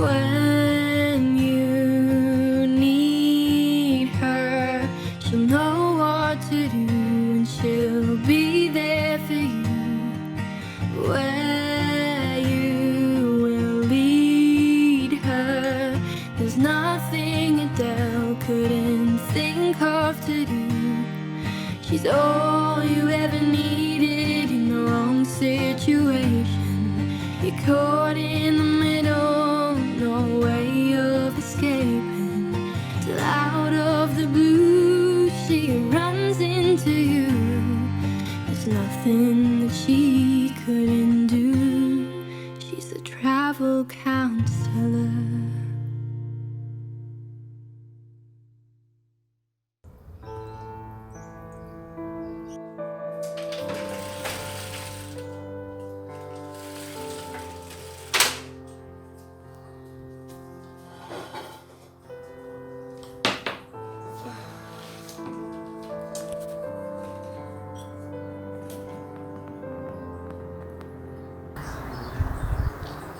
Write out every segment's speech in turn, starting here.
When you need her, she'll know what to do and she'll be there for you. Where you will lead her, there's nothing Adele couldn't think of to do. She's all you ever needed in the wrong situation. You're caught in the middle, no way of escaping. Till out of the blue she runs into you. There's nothing that she couldn't do. She's a travel counselor.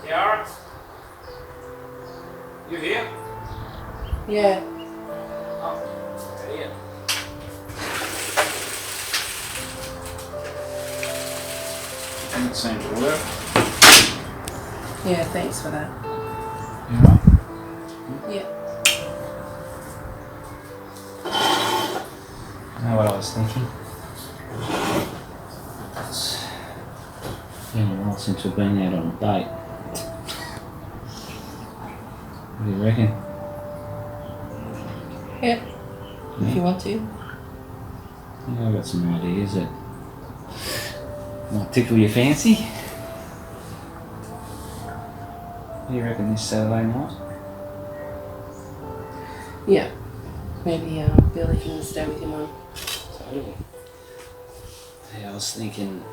Kiara? You here? Yeah. Oh, okay, yeah. Didn't seem to work. Yeah, thanks for that. You know? Yeah. You know what I was thinking? It's been a while since we've been out on a date. What do you reckon? Yeah. If you want to. Yeah, I've got some ideas that might tickle your fancy. What do you reckon this Saturday night? Yeah. Maybe Billy can stay with your mum. Totally. Yeah, I was thinking,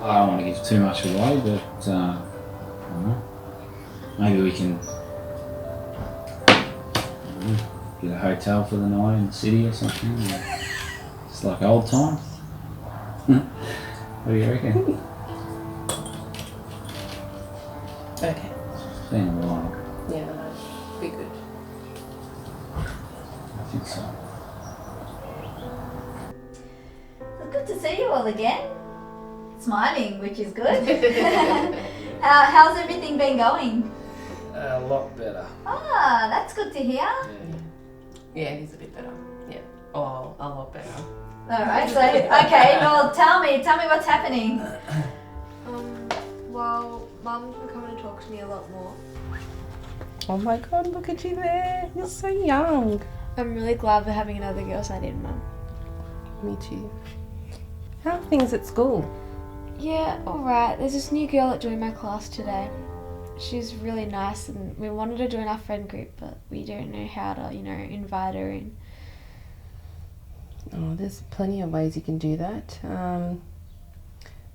I don't want to give too much away, but I don't know, maybe we can get a hotel for the night in the city or something. It's like old times. What do you reckon? Okay. It's been a while. Yeah, no, be good. I think so. Well, good to see you all again. Smiling, which is good. How's everything been going? A lot better. Ah, that's good to hear. Yeah, he's a bit better. Yeah. Oh, a lot better. All right, so okay, well, tell me what's happening. Well, Mum's been coming to talk to me a lot more. Oh my god, look at you there. You're so young. I'm really glad we're having another girls' night in, Mum. Me too. How are things at school? Yeah, alright. There's this new girl that joined my class today. She's really nice and we wanted to join our friend group, but we don't know how to, invite her in. Oh, there's plenty of ways you can do that.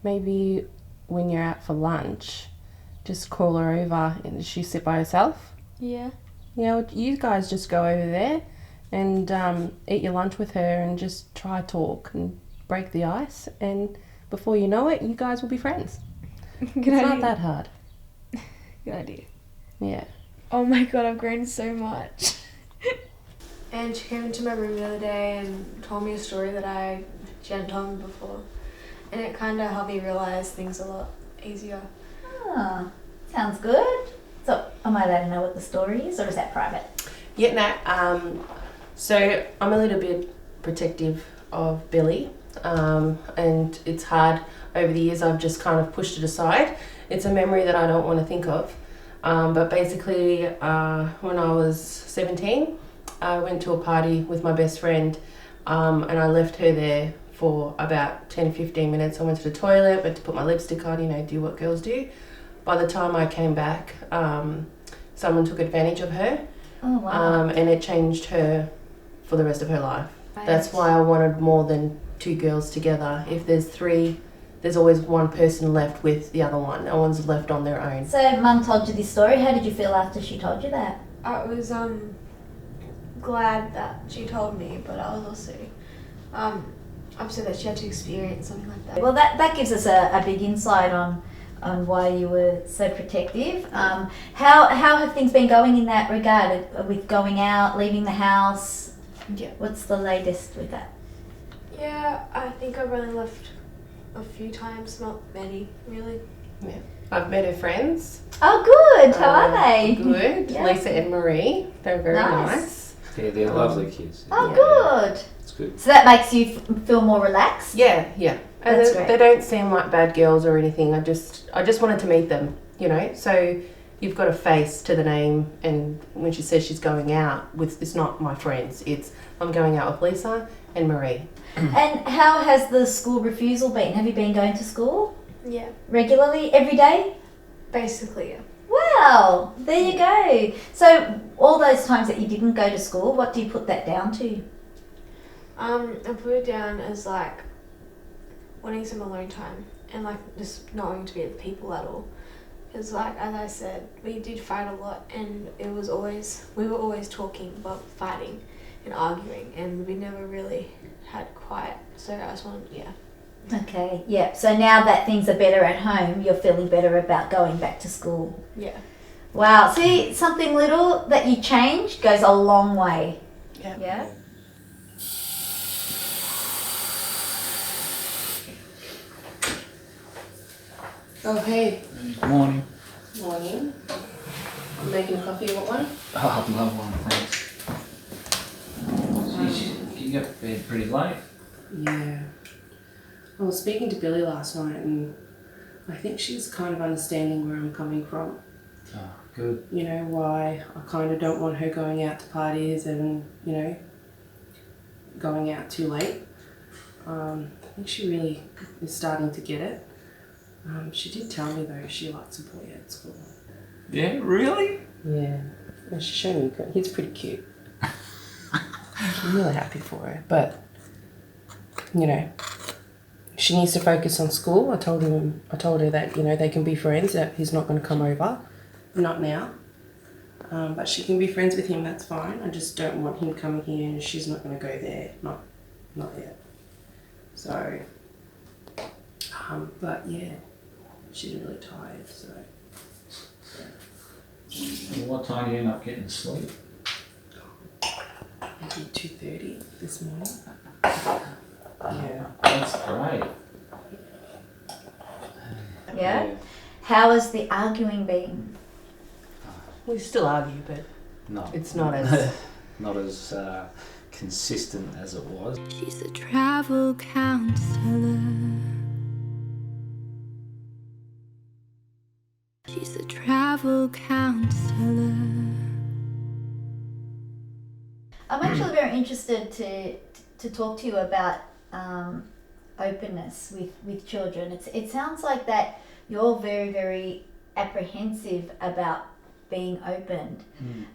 Maybe when you're out for lunch, just call her over and does she sit by herself? Yeah. You guys just go over there and eat your lunch with her and just try talk and break the ice, and before you know it, you guys will be friends. Good It's idea. not that hard. Good idea. Yeah. Oh my god, I've grown so much. And she came into my room the other day and told me a story that she hadn't told me before. And it kind of helped me realise things a lot easier. Ah, sounds good. So, am I allowed to know what the story is, or is that private? Yeah, no. So I'm a little bit protective of Billy, and it's hard. Over the years, I've just kind of pushed it aside. It's a memory that I don't want to think of. But basically, when I was 17, I went to a party with my best friend, and I left her there for about 10-15 minutes. I went to the toilet, went to put my lipstick on, do what girls do. By the time I came back, someone took advantage of her. Oh, wow. And it changed her for the rest of her life. That's why I wanted more than two girls together. If there's three, there's always one person left with the other one. No one's left on their own. So, Mum told you this story. How did you feel after she told you that? I was glad that she told me, but I was also upset that she had to experience something like that. Well, that gives us a big insight on on why you were so protective. How have things been going in that regard with going out, leaving the house? Yeah. What's the latest with that? Yeah, I think I've only left a few times, not many, really. Yeah. I've met her friends. Oh, good. How are they? Good. Yeah. Lisa and Marie. They're very nice. Yeah, they're lovely kids. Oh, Yeah. good. It's good. So that makes you feel more relaxed? Yeah, yeah. And That's they, great. they don't seem like bad girls or anything. I just wanted to meet them, you know. So you've got a face to the name, and when she says she's going out with, it's not my friends. It's I'm going out with Lisa and Marie. And how has the school refusal been? Have you been going to school Yeah, regularly, every day? basically, yeah. Wow, there you go. So all those times that you didn't go to school, what do you put that down to? I put it down as like wanting some alone time and like just not wanting to be with people at all. Because like as I said, we did fight a lot, and we were always talking about fighting and arguing, and we never really had quiet. So I just wanted, Okay, yeah. So now that things are better at home, you're feeling better about going back to school. yeah. Wow. See, something little that you change goes a long way. Yeah. Yeah. Oh hey. Good morning. Morning. I'm making a coffee. You want one? Oh, I'd love one, thanks. You got to bed pretty late. Yeah. I was speaking to Billy last night, and I think she's kind of understanding where I'm coming from. Oh, good. You know, why I kind of don't want her going out to parties and, you know, going out too late. I think she really is starting to get it. She did tell me, though, she likes a boy at school. Yeah, really? Yeah. And she showed me, he's pretty cute. I'm really happy for her. But, you know, she needs to focus on school. I told her that, you know, they can be friends, that he's not going to come over. Not now. But she can be friends with him, that's fine. I just don't want him coming here and she's not going to go there. Not yet. So, but yeah, she's really tired, so. Well, what time do you end up getting to sleep? Maybe 2:30 this morning. Yeah. That's great. Yeah. How has the arguing been? We still argue, but No. it's not as... Not as consistent as it was. She's a travel counselor. She's a travel counselor. I'm actually very interested to talk to you about openness with children. It sounds like that you're very, very apprehensive about being opened.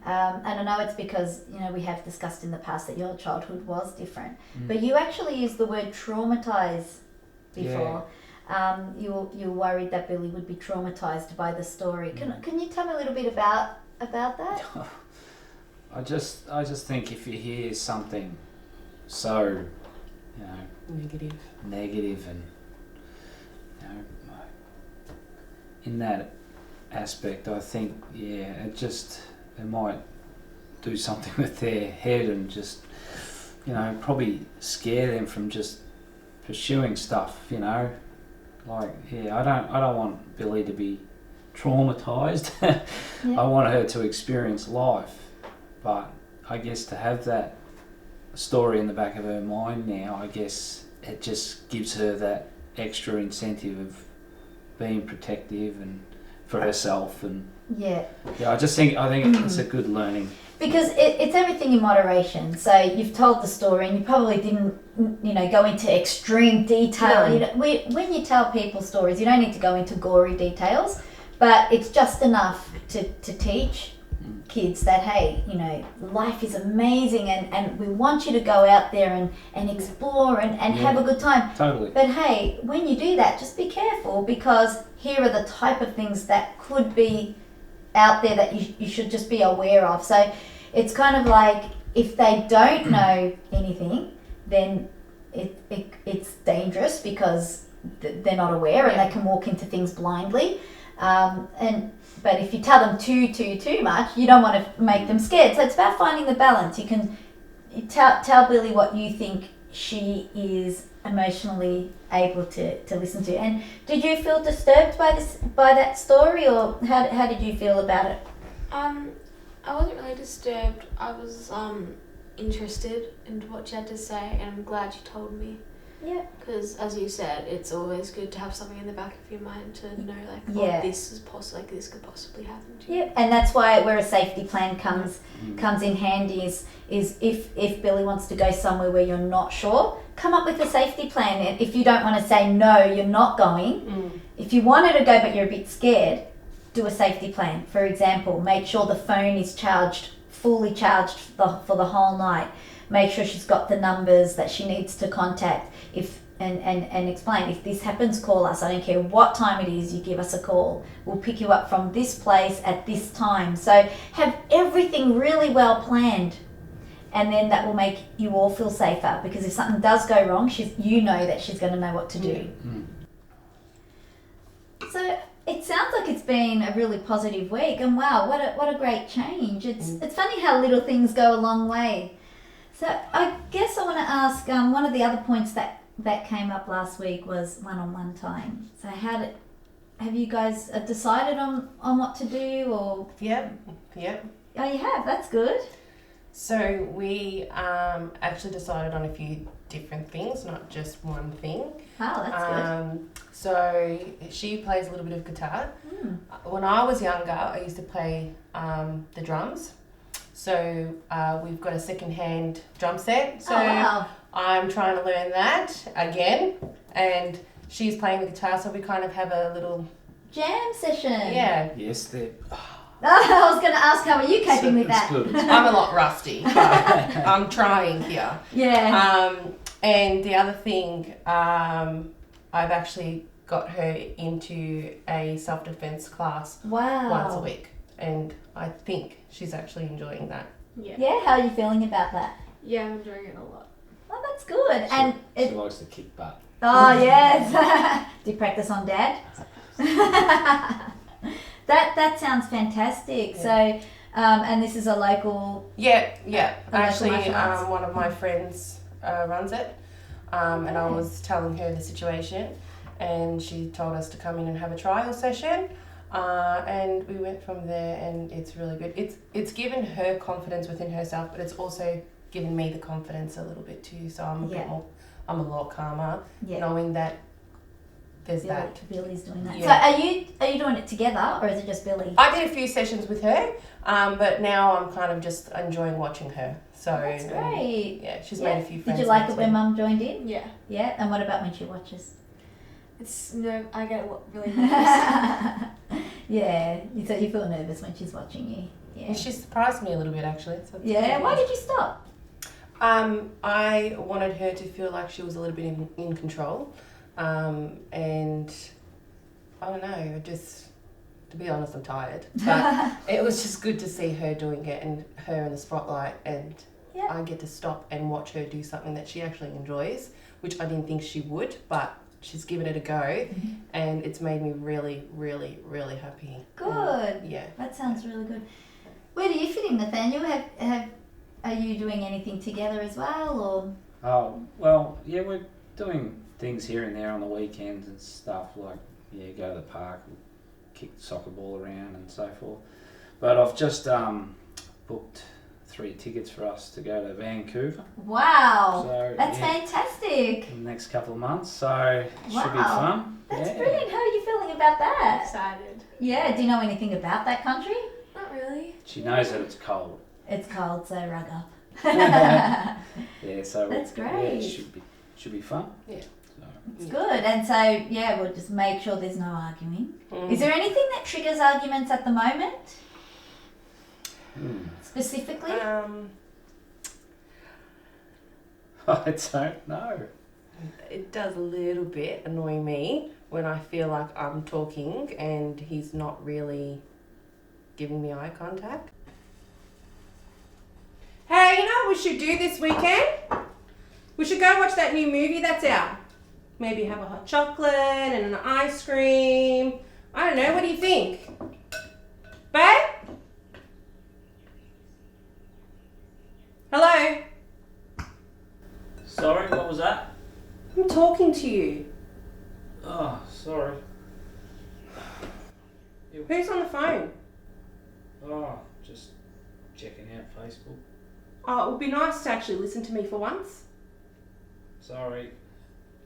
And I know it's because, you know, we have discussed in the past that your childhood was different. But you actually used the word traumatise before. You were worried that Billy would be traumatised by the story. Can you tell me a little bit about that? I just think if you hear something so, you know, negative and, you know, in that aspect, I think, yeah, it might do something with their head and just, you know, probably scare them from just pursuing stuff, you know. Like, yeah, I don't want Billy to be traumatised. Yeah. I want her to experience life, but I guess to have that story in the back of her mind now, I guess it just gives her that extra incentive of being protective and for herself, and Yeah. I think it's a good learning. Because it's everything in moderation. So you've told the story, and you probably didn't, you know, go into extreme detail. No. You know, when you tell people stories, you don't need to go into gory details, but it's just enough to teach kids that, hey, you know, life is amazing, and we want you to go out there and explore and have a good time. Totally. But hey, when you do that, just be careful, because here are the type of things that could be out there that you should just be aware of. So it's kind of like, if they don't know anything, then it's dangerous, because they're not aware and they can walk into things blindly. But if you tell them too much, you don't want to make them scared. So it's about finding the balance. You can tell Billy what you think she is emotionally able to listen to. And did you feel disturbed by that story, or how did you feel about it? I wasn't really disturbed. I was interested in what she had to say, and I'm glad she told me. Yeah. Because as you said, it's always good to have something in the back of your mind to know, like, Yeah. oh, this is possible, like this could possibly happen to you. Yeah, and that's where a safety plan comes in handy. Is if Billy wants to go somewhere where you're not sure, come up with a safety plan. And if you don't want to say no, you're not going. If you wanted to go but you're a bit scared, do a safety plan. For example, make sure the phone is fully charged for the whole night. Make sure she's got the numbers that she needs to contact. And explain, if this happens, call us. I don't care what time it is, you give us a call. We'll pick you up from this place at this time. So have everything really well planned, and then that will make you all feel safer, because if something does go wrong, you know that she's going to know what to do. So it sounds like it's been a really positive week, and wow, what a great change. It's funny how little things go a long way. So I guess I want to ask, one of the other points that came up last week was one-on-one time. So have you guys decided on what to do, or? Yep. Oh, you have? That's good. So we actually decided on a few different things, not just one thing. Oh, that's good. So she plays a little bit of guitar. When I was younger, I used to play the drums. So we've got a second-hand drum set. So wow. I'm trying to learn that again, and she's playing the guitar, so we kind of have a little Jam session. Yeah. Yes, they're... I was going to ask, how are you coping with that? Good. I'm a lot rusty, but I'm trying here. Yeah. And the other thing, I've actually got her into a self-defense class Wow. once a week, and I think she's actually enjoying that. Yeah, how are you feeling about that? Yeah, I'm enjoying it a lot. Oh, that's good. She likes to kick butt. Oh, yes. Do you practice on Dad? That sounds fantastic. Yeah. So, and this is a local... Yeah. A Actually, local martial arts? one of my friends runs it, and I was telling her the situation, and she told us to come in and have a trial session, and we went from there, and it's really good. It's given her confidence within herself, but it's also given me the confidence a little bit too. So I'm I'm a lot calmer, knowing that there's that. Billy's doing that. Yeah. So are you doing it together, or is it just Billy? I did a few sessions with her, but now I'm kind of just enjoying watching her. So That's great. Yeah, she's made a few friends. Did you like it too. when Mum joined in? Yeah. Yeah. And what about when she watches? I get really nervous. Yeah. So you feel nervous when she's watching you. Yeah. She surprised me a little bit, actually. So Yeah. Why did you stop? I wanted her to feel like she was a little bit in control, and I don't know, just to be honest, I'm tired, but it was just good to see her doing it and her in the spotlight, and I get to stop and watch her do something that she actually enjoys, which I didn't think she would, but she's given it a go, and it's made me really, really, really happy. Good. Yeah. That sounds really good. Where do you fit in, Nathaniel? Are you doing anything together as well, or? Oh, well, yeah, we're doing things here and there on the weekends and stuff, like, go to the park, kick the soccer ball around and so forth. But I've just booked 3 tickets for us to go to Vancouver. Wow, So, that's fantastic. in the next couple of months, so it should be fun. That's brilliant. How are you feeling about that? Excited. Yeah, do you know anything about that country? Not really. She knows that it's cold. It's cold, so rug up. Yeah, so That's great. Yeah, it should be fun. Yeah. So. It's good. And so, we'll just make sure there's no arguing. Is there anything that triggers arguments at the moment? Specifically? I don't know. It does a little bit annoy me when I feel like I'm talking and he's not really giving me eye contact. Hey, you know what we should do this weekend? We should go watch that new movie that's out. Maybe have a hot chocolate and an ice cream. I don't know, what do you think? Babe? Hello? Sorry, what was that? I'm talking to you. Oh, sorry. Who's on the phone? Oh, just checking out Facebook. Oh, it would be nice to actually listen to me for once. Sorry.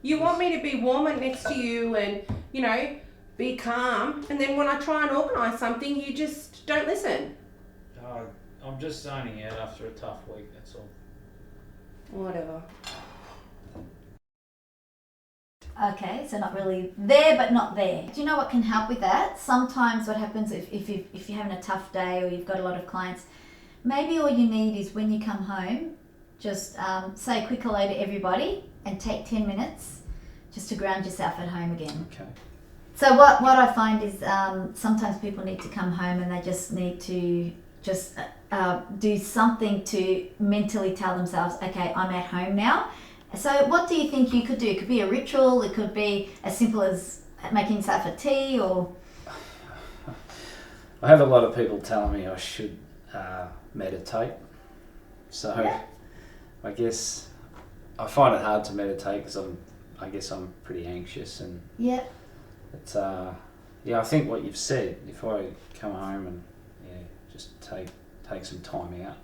You want me to be warm next to you and, you know, be calm, and then when I try and organise something, you just don't listen. Oh, I'm just zoning out after a tough week, that's all. Whatever. Okay, so not really there, but not there. Do you know what can help with that? Sometimes what happens if you're having a tough day or you've got a lot of clients, maybe all you need is when you come home, just say a quick hello to everybody and take 10 minutes just to ground yourself at home again. Okay. So what I find is sometimes people need to come home and they just need to just do something to mentally tell themselves, okay, I'm at home now. So what do you think you could do? It could be a ritual, it could be as simple as making yourself a tea, or... I have a lot of people telling me I should meditate. So Yeah. I guess I find it hard to meditate because I'm pretty anxious, and Yeah. it's I think what you've said, if I come home and just take some time out,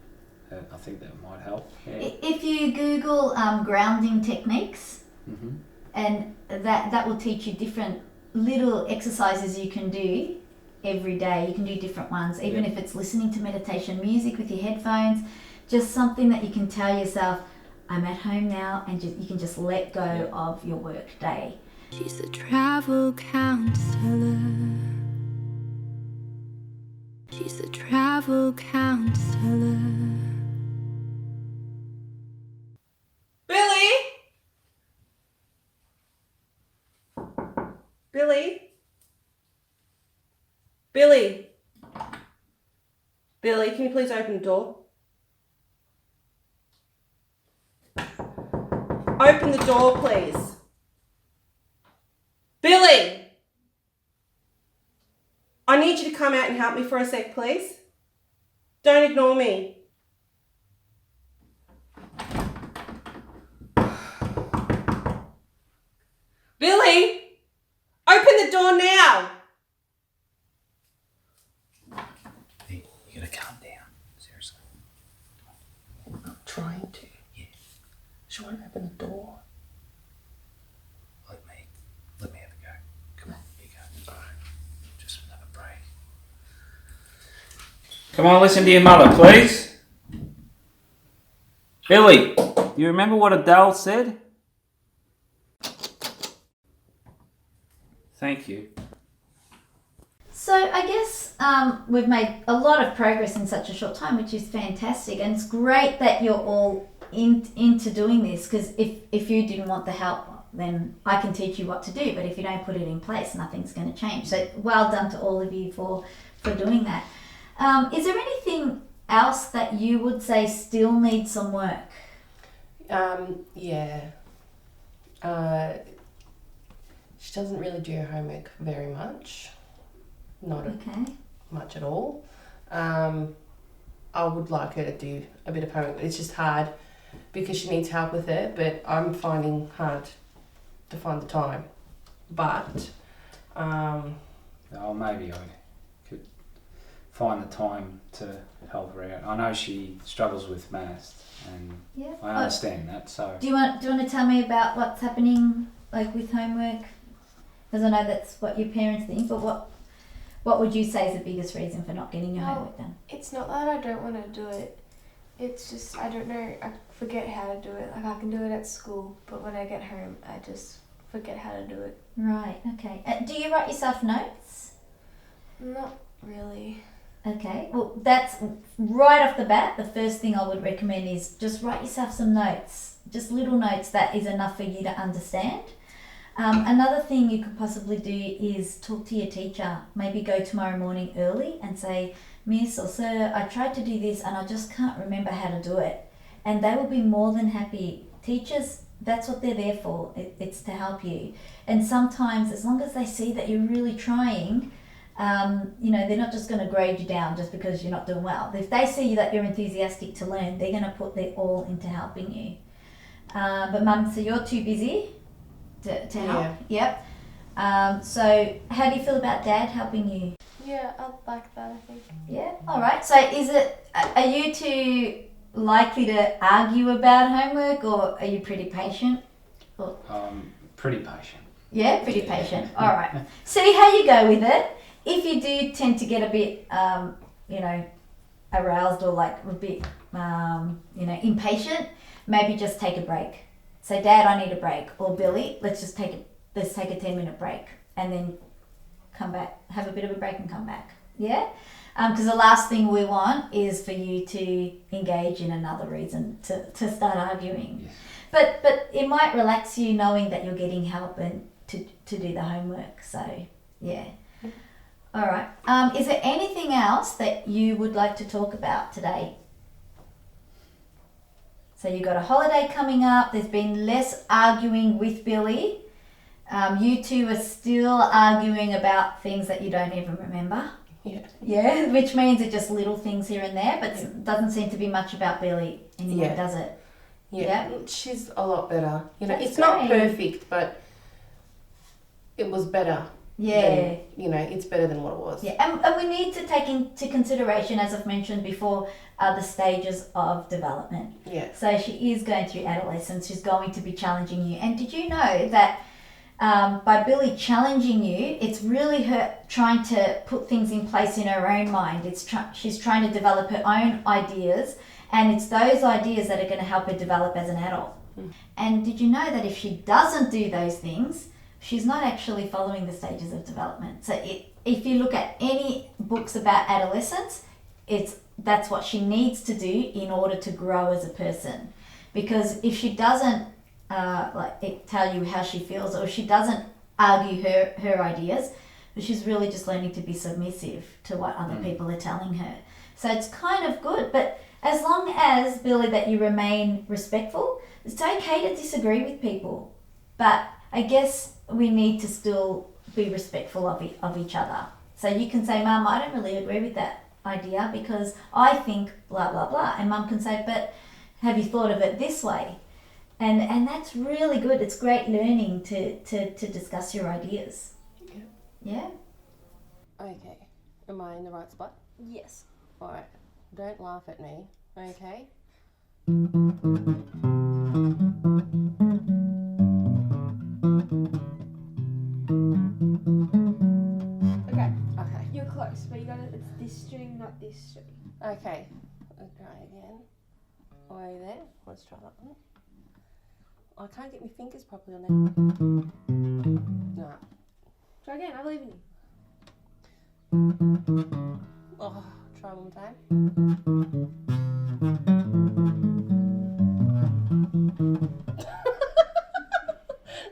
I think that might help. Yeah. If you Google grounding techniques, Mm-hmm. and that will teach you different little exercises you can do every day. You can do different ones, even if it's listening to meditation music with your headphones, just something that you can tell yourself, I'm at home now, and you can just let go of your work day. She's a travel counselor. She's a travel counselor. Billy? Billy? Billy? Billy, can you please open the door? Open the door, please. Billy! I need you to come out and help me for a sec, please. Don't ignore me. Billy! Open the door now! Hey, you gotta calm down. Seriously. I'm trying to. Yeah. She won't open the door. Let me have a go. Come on, here you go. Alright. Just another break. Come on, listen to your mother, please. Billy, do you remember what Adele said? Thank you. So I guess we've made a lot of progress in such a short time, which is fantastic, and it's great that you're all into doing this, because if you didn't want the help, then I can teach you what to do, but if you don't put it in place, nothing's going to change. So well done to all of you for doing that. Is there anything else that you would say still needs some work? She doesn't really do her homework very much. Not much at all. I would like her to do a bit of homework. It's just hard because she needs help with it, but I'm finding hard to find the time. But Maybe I could find the time to help her out. I know she struggles with maths, and I understand that. So do you want to tell me about what's happening, like with homework? Because I know that's what your parents think, but what would you say is the biggest reason for not getting your homework done? It's not that I don't want to do it. It's just, I don't know, I forget how to do it. Like, I can do it at school, but when I get home, I just forget how to do it. Right, okay. Do you write yourself notes? Not really. Okay, well, that's right off the bat, the first thing I would recommend is just write yourself some notes. Just little notes that is enough for you to understand. Another thing you could possibly do is talk to your teacher. Maybe go tomorrow morning early and say, Miss or Sir, I tried to do this and I just can't remember how to do it. And they will be more than happy. Teachers That's what they're there for. It's to help you. And sometimes, as long as they see that you're really trying, they're not just going to grade you down just because you're not doing well. If they see that you're enthusiastic to learn, they're going to put their all into helping you. But Mum, so you're too busy to help? Yep. So how do you feel about Dad helping you? Yeah, I like that, I think. Yeah, all right. So are you two likely to argue about homework, or are you pretty patient? Pretty patient. Yeah, pretty patient. All right. See how you go with it. If you do tend to get a bit, aroused or like a bit, impatient, maybe just take a break. Say, Dad, I need a break. Or Billy, let's take a 10-minute break and then come back, have a bit of a break and come back. Yeah? Because the last thing we want is for you to engage in another reason to start arguing. Yes. But it might relax you knowing that you're getting help and to do the homework. So, yeah. All right. Is there anything else that you would like to talk about today? So you've got a holiday coming up. There's been less arguing with Billy. You two are still arguing about things that you don't even remember. Yeah, which means it's just little things here and there, but it doesn't seem to be much about Billy anymore, does it? Yeah, she's a lot better. That's it's not great. perfect, but it was better. Yeah. It's better than what it was. Yeah, and we need to take into consideration, as I've mentioned before, the stages of development. Yeah. So she is going through adolescence. She's going to be challenging you. And did you know that by Billy challenging you, it's really her trying to put things in place in her own mind. She's trying to develop her own ideas, and it's those ideas that are going to help her develop as an adult. And did you know that if she doesn't do those things, she's not actually following the stages of development? So if you look at any books about adolescence, that's what she needs to do in order to grow as a person. Because if she doesn't tell you how she feels, or she doesn't argue her ideas, but she's really just learning to be submissive to what other people are telling her. So it's kind of good, but as long as, Billy, that you remain respectful, it's okay to disagree with people, but I guess we need to still be respectful of each other. So you can say, Mum, I don't really agree with that idea because I think blah blah blah, and Mum can say, but have you thought of it this way? And that's really good. It's great learning to discuss your ideas. Yeah? Okay. Am I in the right spot? Yes. Alright. Don't laugh at me, okay? Okay. Okay. You're close, but it's this string, not this string. Okay. Let's try again. Are you there? Let's try that one. I can't get my fingers properly on that. No. Try again, I believe in you. Oh, try one more time.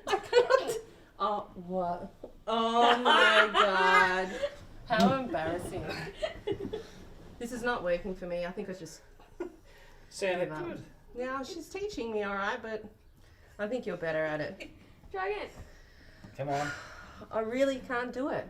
I can't. Oh, what? Oh my god. How embarrassing. This is not working for me. I think I just Sounded give up. good. Now, she's teaching me alright, but I think you're better at it. Try again. Come on. I really can't do it.